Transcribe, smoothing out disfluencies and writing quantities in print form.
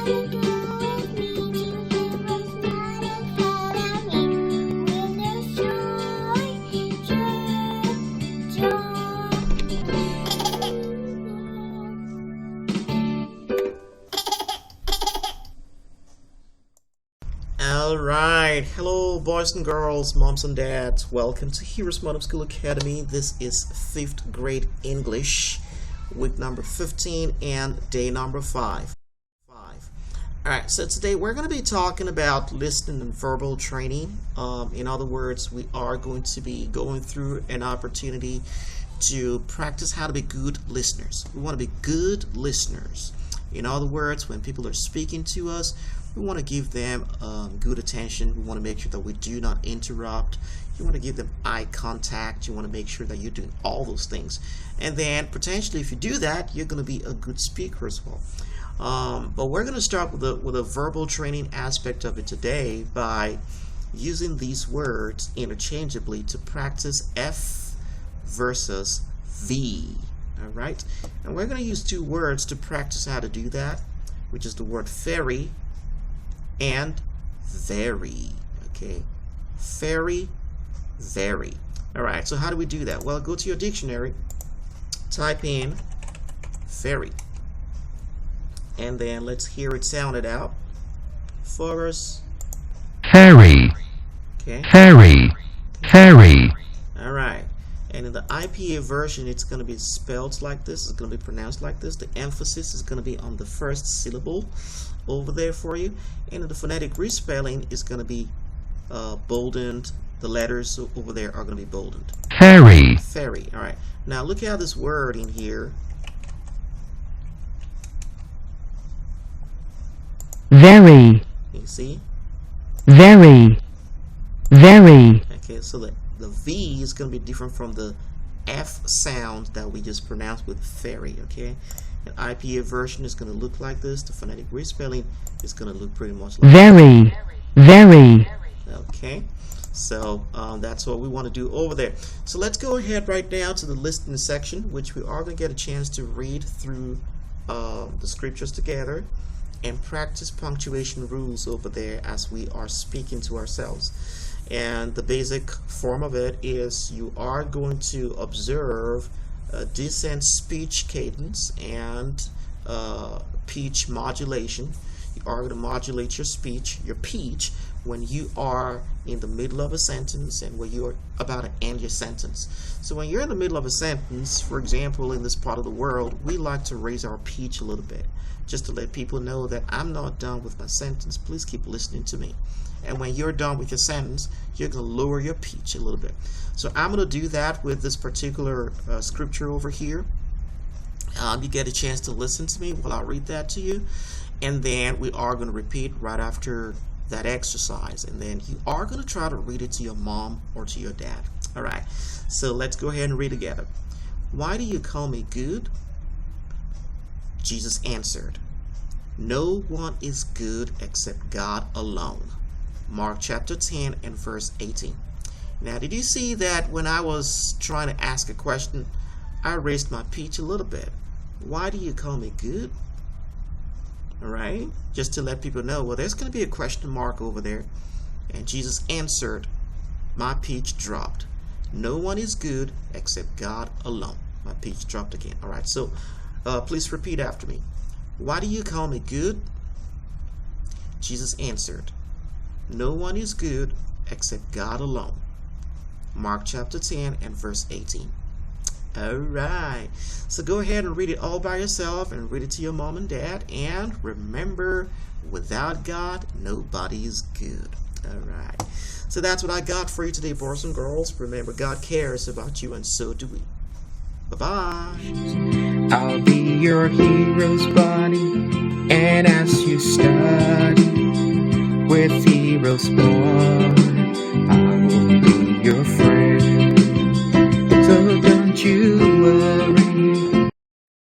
Alright, hello boys and girls, moms and dads, welcome to HeroesMart Homeschool Academy. This is 5th grade English, week number 15 and day number 5. Alright, so today we're going to be talking about listening and verbal training. In other words, we are going to be going through an opportunity to practice how to be good listeners. We want to be good listeners. In other words, when people are speaking to us, we want to give them good attention. We want to make sure that we do not interrupt. You want to give them eye contact. You want to make sure that you're doing all those things. And then potentially if you do that, you're going to be a good speaker as well. But we're going to start with a verbal training aspect of it today by using these words interchangeably to practice F versus V. All right. And we're going to use two words to practice how to do that, which is the word ferry and very. Okay, ferry, very. All right, so how do we do that? Well, go to your dictionary, type in ferry, and then let's hear it sounded out for us. Ferry. Okay. Ferry. Ferry. All right. And in the IPA version, it's going to be spelled like this. It's going to be pronounced like this. The emphasis is going to be on the first syllable over there for you. And in the phonetic respelling, is going to be boldened. The letters over there are going to be boldened. Ferry. Ferry. All right. Now look at this word in here. Very. You see? Very. Very. Okay, so the V is going to be different from the F sound that we just pronounced with ferry, okay? An IPA version is going to look like this. The phonetic respelling is going to look pretty much like very. Very. Okay, so that's what we want to do over there. So let's go ahead right now to the listening section, which we are going to get a chance to read through the scriptures together and practice punctuation rules over there as we are speaking to ourselves. And the basic form of it is you are going to observe decent speech cadence and pitch modulation. You are going to modulate your speech, your pitch, when you are in the middle of a sentence and when you're about to end your sentence. So when you're in the middle of a sentence, for example, in this part of the world, we like to raise our pitch a little bit, just to let people know that I'm not done with my sentence. Please keep listening to me. And when you're done with your sentence, you're going to lower your pitch a little bit. So I'm going to do that with this particular scripture over here. You get a chance to listen to me while I read that to you. And then we are going to repeat right after that exercise. And then you are going to try to read it to your mom or to your dad. All right. So let's go ahead and read together. Why do you call me good? Jesus answered, no one is good except God alone. Mark chapter 10 and verse 18. Now, did you see that when I was trying to ask a question, I raised my pitch a little bit? Why do you call me good? All right, just to let people know, well, there's going to be a question mark over there. And Jesus answered, my pitch dropped. No one is good except God alone. My pitch dropped again. All right, so please repeat after me. Why do you call me good? Jesus answered, no one is good except God alone. Mark chapter 10 and verse 18. All right. So go ahead and read it all by yourself and read it to your mom and dad. And remember, without God, nobody is good. All right. So that's what I got for you today, boys and girls. Remember, God cares about you, and so do we. Bye-bye. I'll be your hero's buddy, and as you study with HeroesMart,